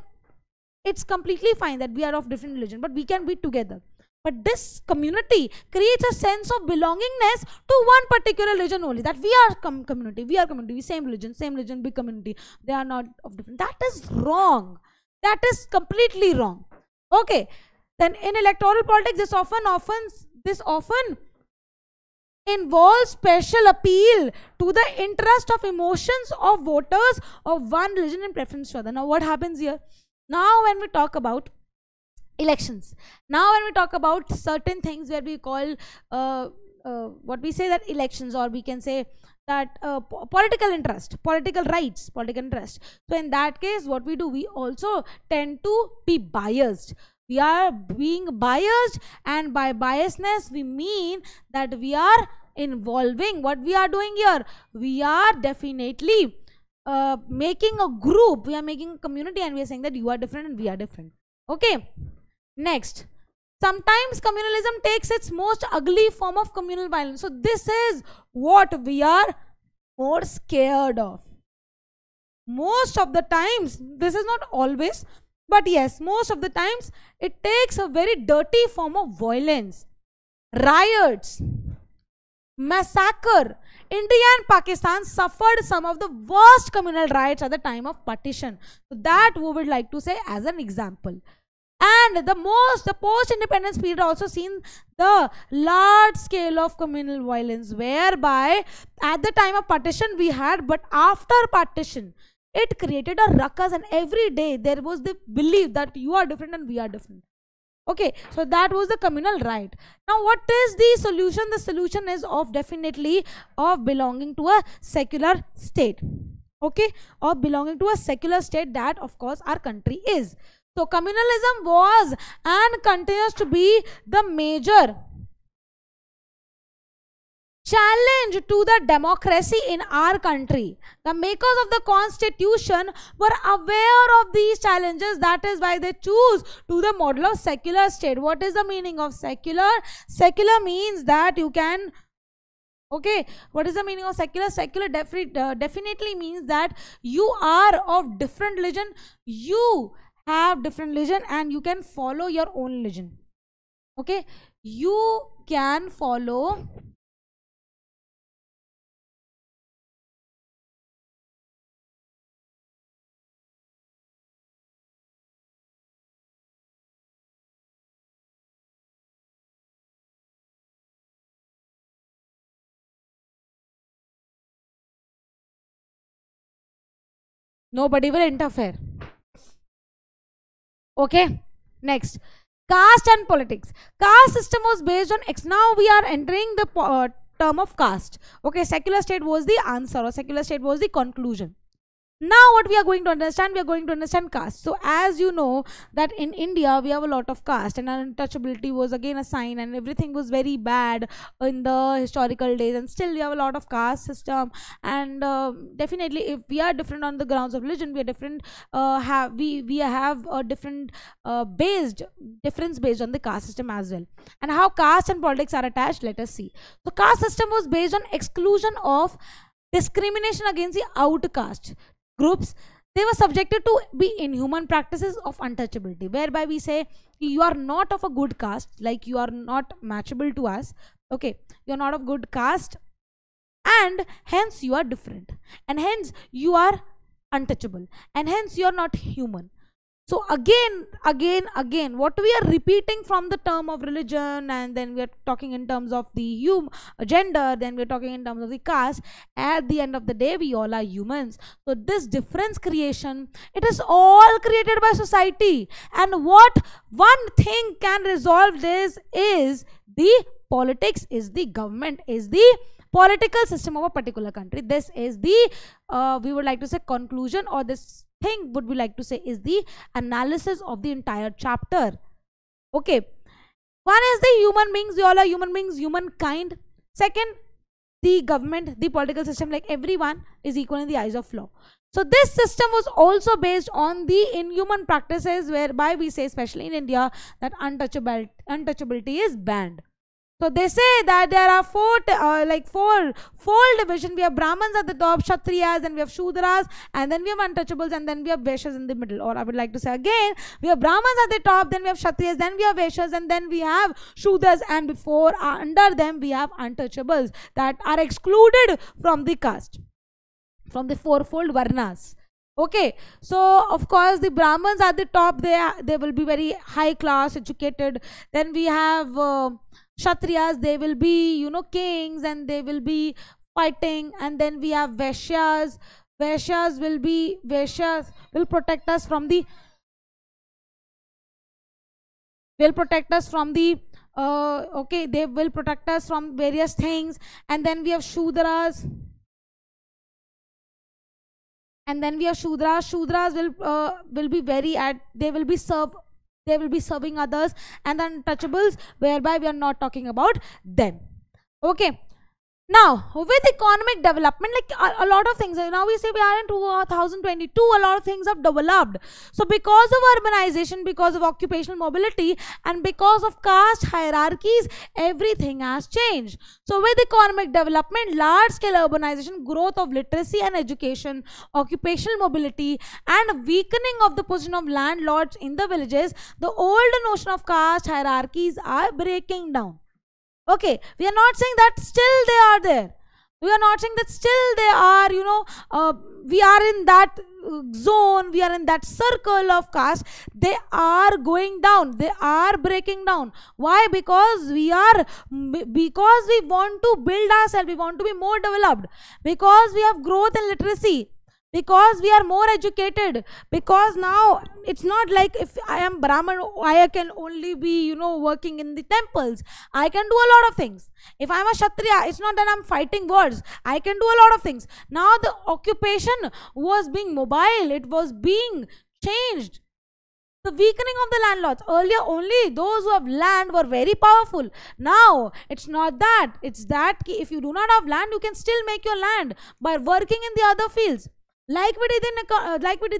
it's completely fine that we are of different religion, but we can be together. But this community creates a sense of belongingness to one particular religion only. That we are community, same religion, big community. They are not of different. That is wrong. That is completely wrong. Okay. Then in electoral politics, this often involves special appeal to the interest of emotions of voters of one religion in preference to other. Now what happens here? Now when we talk about elections, now when we talk about certain things where we call what we say that elections, or we can say that political interest, political rights, political interest. So in that case, what we do, we also tend to be biased. We are being biased, and by biasness we mean that we are involving. What we are doing here, we are definitely making a group, we are making a community, and we are saying that you are different and we are different. Okay. Next, sometimes communalism takes its most ugly form of communal violence. So this is what we are more scared of. Most of the times, this is not always, but yes, most of the times it takes a very dirty form of violence. Riots, massacre. India and Pakistan suffered some of the worst communal riots at the time of partition. So that we would like to say as an example. And the post-independence period also seen the large scale of communal violence, whereby at the time of partition we had, but after partition it created a ruckus, and every day there was the belief that you are different and we are different. Okay, so that was the communal right. Now what is the solution? The solution is definitely of belonging to a secular state. Okay, or belonging to a secular state, that of course our country is. So communalism was and continues to be the major challenge to the democracy in our country. The makers of the constitution were aware of these challenges. That is why they choose to the model of secular state. What is the meaning of secular? Secular means that you can, okay, what is the meaning of secular? Secular definitely means that you are of different religion, you have different religion, and you can follow your own religion. Okay, you can follow nobody will interfere. Okay, next, caste and politics. Caste system was based on now we are entering the term of caste. Okay, secular state was the answer, or secular state was the conclusion. Now what we are going to understand? We are going to understand caste. So as you know that in India we have a lot of caste, and untouchability was again a sign, and everything was very bad in the historical days, and still we have a lot of caste system. And definitely if we are different on the grounds of religion, we are different, we have a different difference based on the caste system as well. And how caste and politics are attached, let us see. So caste system was based on exclusion of discrimination against the outcast groups. They were subjected to be inhuman practices of untouchability, whereby we say you are not of a good caste, like you are not matchable to us. Okay, you are not of good caste, and hence you are different, and hence you are untouchable, and hence you are not human. So again, what we are repeating from the term of religion, and then we are talking in terms of the gender, then we are talking in terms of the caste. At the end of the day, we all are humans. So this difference creation, it is all created by society. And what one thing can resolve this is the politics, is the government, is the political system of a particular country. This is the we would like to say conclusion, or this thing would we like to say is the analysis of the entire chapter. Okay, one is the human beings, we all are human beings, humankind. Second, the government, the political system, like everyone is equal in the eyes of law. So this system was also based on the inhuman practices, whereby we say, especially in India, that untouchability is banned. So they say that there are four division. We have Brahmins at the top, Kshatriyas, and we have Shudras, and then we have untouchables, and then we have Vaishyas in the middle. Or I would like to say again, we have Brahmins at the top, then we have Kshatriyas, then we have Vaishyas, and then we have Shudras, and under them we have untouchables that are excluded from the caste, from the fourfold Varnas. Okay, so of course the Brahmins at the top, they will be very high class, educated. Then we have Kshatriyas, they will be, you know, kings, and they will be fighting. And then we have Vaishyas. Vaishyas will protect us from the okay, they will protect us from various things. And then we have Shudras. Shudras will be they will be serving others, and the untouchables, whereby we are not talking about them. Okay, now with economic development, like a lot of things, now we say we are in 2022, a lot of things have developed. So because of urbanization, because of occupational mobility, and because of caste hierarchies, everything has changed. So with economic development, large scale urbanization, growth of literacy and education, occupational mobility, and weakening of the position of landlords in the villages, the old notion of caste hierarchies are breaking down. Okay, we are not saying that still they are there, We are not saying that still they are, we are in that zone, we are in that circle of caste. They are going down, they are breaking down. Why? Because we want to build ourselves, we want to be more developed, because we have growth in literacy, because we are more educated, because now it's not like if I am Brahman, I can only be, working in the temples. I can do a lot of things. If I am a Kshatriya, it's not that I'm fighting wars. I can do a lot of things. Now the occupation was being mobile, it was being changed. The weakening of the landlords. Earlier, only those who have land were very powerful. Now, it's not that. It's that if you do not have land, you can still make your land by working in the other fields. Like we did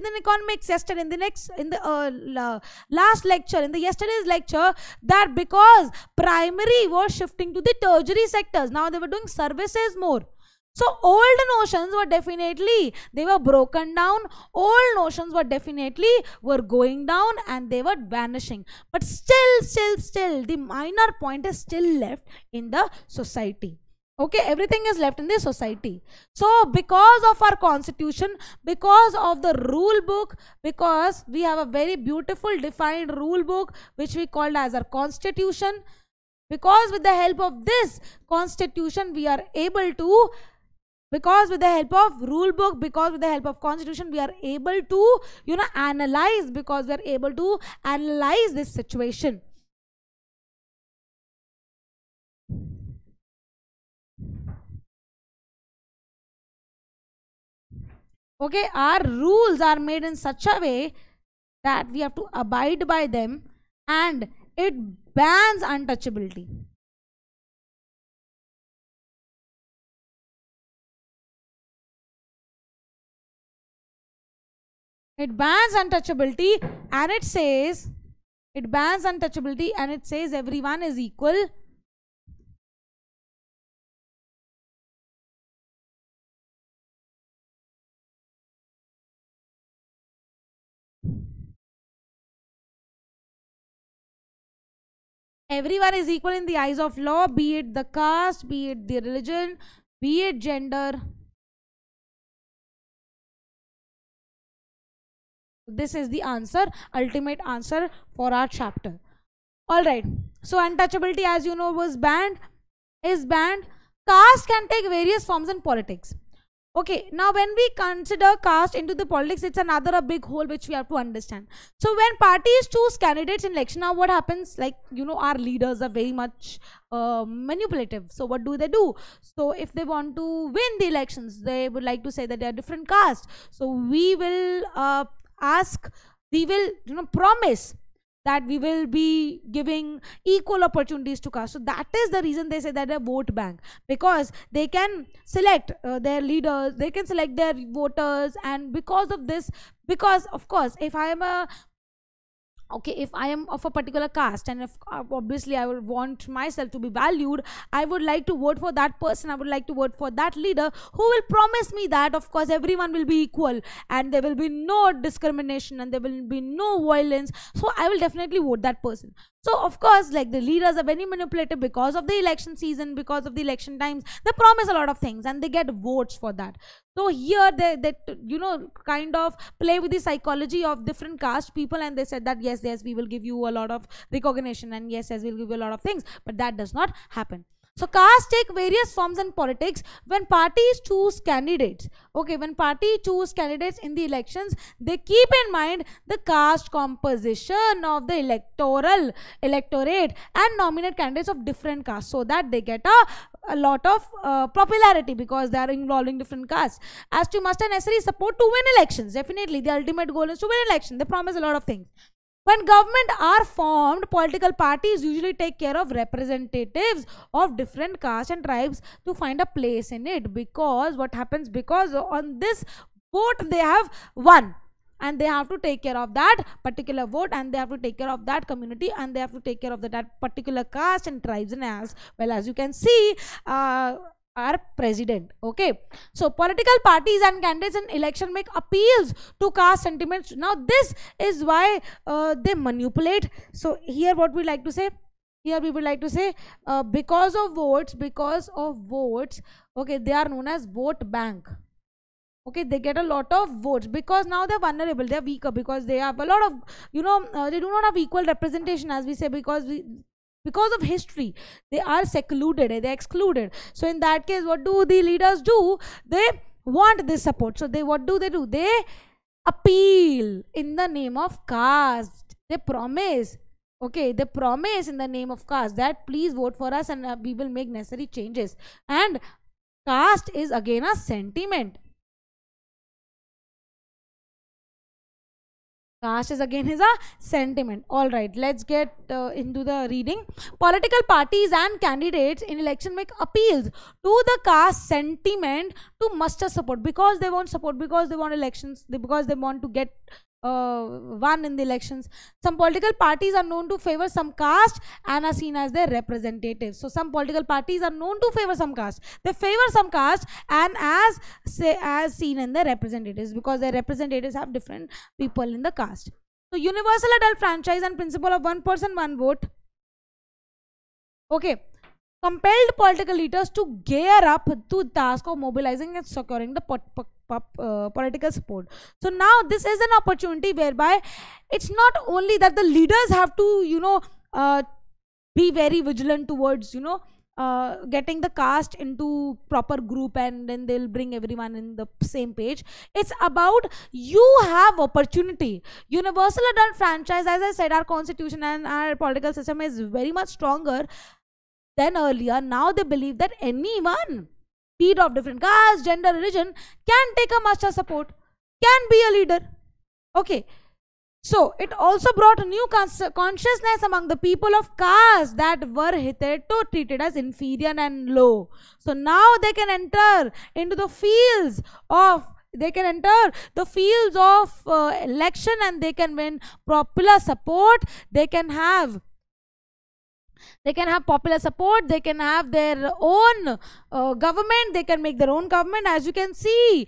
in economics yesterday, in the last lecture, in the yesterday's lecture, that because primary was shifting to the tertiary sectors, now they were doing services more. So old notions were definitely, they were broken down, old notions were definitely going down and they were vanishing. But still, the minor point is still left in the society. Okay, everything is left in the society. So because of our constitution, because of the rule book, because we have a very beautiful defined rule book which we called as our constitution, because with the help of this constitution we are able to, because with the help of rule book, because with the help of constitution we are able to, analyze, because we are able to analyze this situation. Okay, our rules are made in such a way that we have to abide by them, and it bans untouchability. It bans untouchability and it says, everyone is equal. Everyone is equal in the eyes of law, be it the caste, be it the religion, be it gender. This is the answer, ultimate answer for our chapter. Alright, so untouchability, as you know, is banned. Caste can take various forms in politics. Okay, now when we consider caste into the politics, it's another big hole which we have to understand. So when parties choose candidates in election, now what happens? Like, our leaders are very much manipulative. So what do? So if they want to win the elections, they would like to say that they are different caste. So we will promise that we will be giving equal opportunities to caste. So that is the reason they say that a vote bank, because they can select their leaders, they can select their voters, and because of this, because of course if I am of a particular caste, and if obviously I would want myself to be valued, I would like to vote for that person, I would like to vote for that leader who will promise me that of course everyone will be equal and there will be no discrimination and there will be no violence. So I will definitely vote that person. So of course, like, the leaders are very manipulative because of the election season, because of the election times. They promise a lot of things and they get votes for that. So here they kind of play with the psychology of different caste people, and they said that yes, we will give you a lot of recognition, and yes, we'll give you a lot of things, but that does not happen. So caste take various forms in politics when parties choose candidates. Okay, when parties choose candidates in the elections, they keep in mind the caste composition of the electorate and nominate candidates of different castes, so that they get a lot of popularity because they are involving different castes. As to must and necessary support to win elections, definitely the ultimate goal is to win election. They promise a lot of things. When government are formed, political parties usually take care of representatives of different castes and tribes to find a place in it, because what happens, because on this vote they have won and they have to take care of that particular vote, and they have to take care of that community, and they have to take care of that particular caste and tribes, and as well as you can see our president. Okay, so political parties and candidates in election make appeals to caste sentiments. Now this is why they manipulate. So here what we like to say, here we would like to say because of votes, Okay, they are known as vote bank. Okay, they get a lot of votes because now they're vulnerable, they're weaker, because they have a lot of, they do not have equal representation, as we say, because of history they are secluded, they're excluded. So in that case, what do the leaders do? They want this support. So what do? They appeal in the name of caste. They promise, okay, they promise in the name of caste that please vote for us and we will make necessary changes. And caste is again a sentiment. Caste is again a sentiment. All right, let's get into the reading. Political parties and candidates in election make appeals to the caste sentiment to muster support, because they want support, because they want elections, because they want to get won in the elections. Some political parties are known to favor some caste and are seen as their representatives. So some political parties are known to favor some caste. They favor some caste and as seen in their representatives, because their representatives have different people in the caste. So universal adult franchise and principle of one person, one vote. Okay. Compelled political leaders to gear up to the task of mobilizing and securing the political support. So now this is an opportunity whereby it's not only that the leaders have to be very vigilant towards getting the caste into proper group, and then they'll bring everyone in the same page. It's about you have opportunity. Universal adult franchise, as I said, our constitution and our political system is very much stronger than earlier. Now they believe that anyone, be it of different caste, gender, religion, can take a muster support, can be a leader. Okay. So it also brought new consciousness among the people of caste that were hitherto treated as inferior and low. So now they can enter into the fields of election, and they can win popular support. They can have popular support, they can have their own government, they can make their own government. As you can see,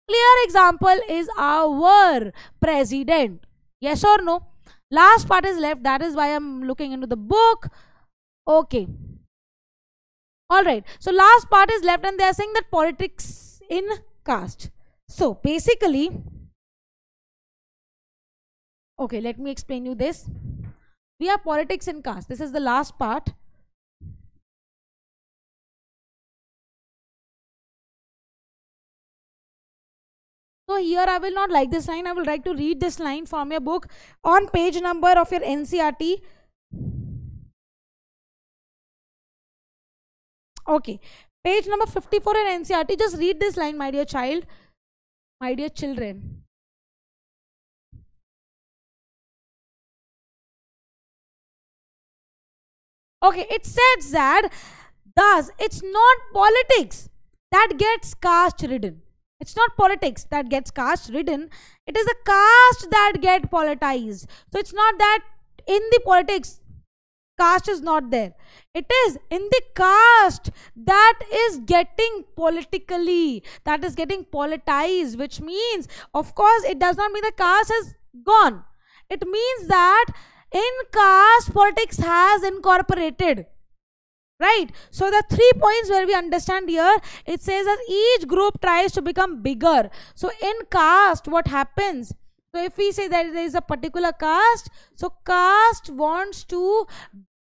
clear example is our president. Yes or no? Last part is left, that is why I'm looking into the book. Okay. Alright, so last part is left, and they are saying that politics in caste. So basically, okay, let me explain you this. We have politics in caste. This is the last part. So here I will not like this line. I will like to read this line from your book on page number of your NCERT. Okay. Page number 54 in NCERT. Just read this line, my dear child. My dear children. Okay, it says that thus it's not politics that gets caste ridden. It's not politics that gets caste ridden. It is the caste that get politicized. So it's not that in the politics caste is not there. It is in the caste that is getting politically, that is getting politicized, which means, of course, it does not mean the caste has gone. It means that in caste, politics has incorporated. Right? So the 3 points where we understand here, it says that each group tries to become bigger. So in caste, what happens? So if we say that there is a particular caste, so caste wants to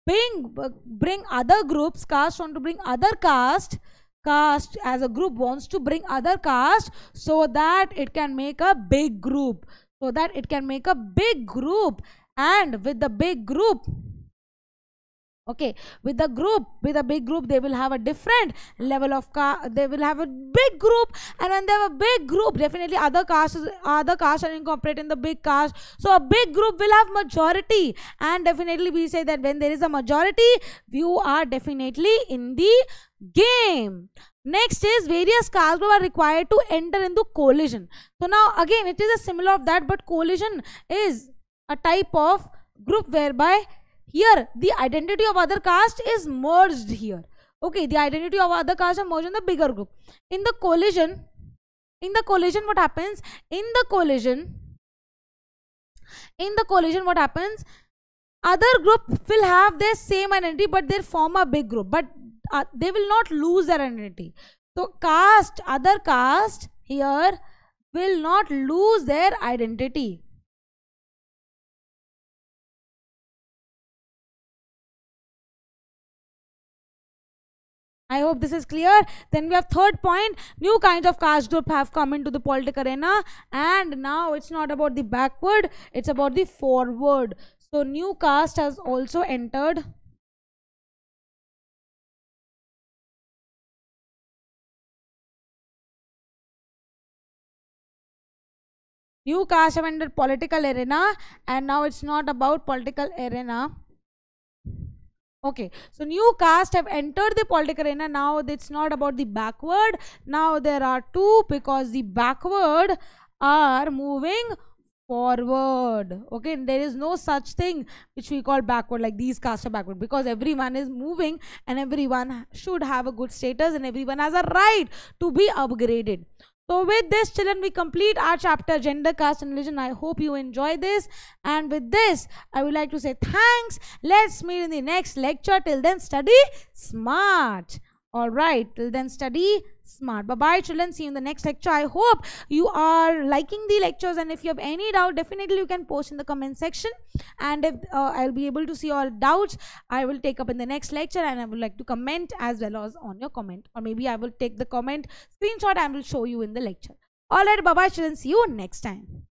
bring other groups, caste want to bring other caste as a group wants to bring other caste, so that it can make a big group. And with the big group, okay, with a big group, they will have a different level of they will have a big group, and when they have a big group, definitely other castes are incorporated in the big caste. So a big group will have majority, and definitely we say that when there is a majority, you are definitely in the game. Next is various caste groups are required to enter into coalition. So now again, it is a similar of that, but coalition is a type of group whereby here the identity of other caste is merged here. Okay, the identity of other caste are merged in the bigger group. In the coalition, what happens? In the coalition, what happens? Other group will have their same identity, but they form a big group. But they will not lose their identity. So caste, other caste here will not lose their identity. I hope this is clear. Then we have third point, new kinds of caste group have come into the political arena, and now it's not about the backward, it's about the forward. So new caste has also entered. New caste have entered political arena, and now it's not about political arena. Okay, so new caste have entered the political arena. Now it's not about the backward. Now there are two, because the backward are moving forward. Okay, there is no such thing which we call backward, like these castes are backward, because everyone is moving and everyone should have a good status and everyone has a right to be upgraded. So with this, children, we complete our chapter Gender, Caste and Religion. I hope you enjoy this, and with this I would like to say thanks. Let's meet in the next lecture. Till then, study smart. All right, till then, study smart. Bye bye, children. See you in the next lecture. I hope you are liking the lectures, and if you have any doubt, definitely you can post in the comment section, and if I'll be able to see all doubts, I will take up in the next lecture, and I would like to comment as well as on your comment, or maybe I will take the comment screenshot and will show you in the lecture. All right, bye bye, children. See you next time.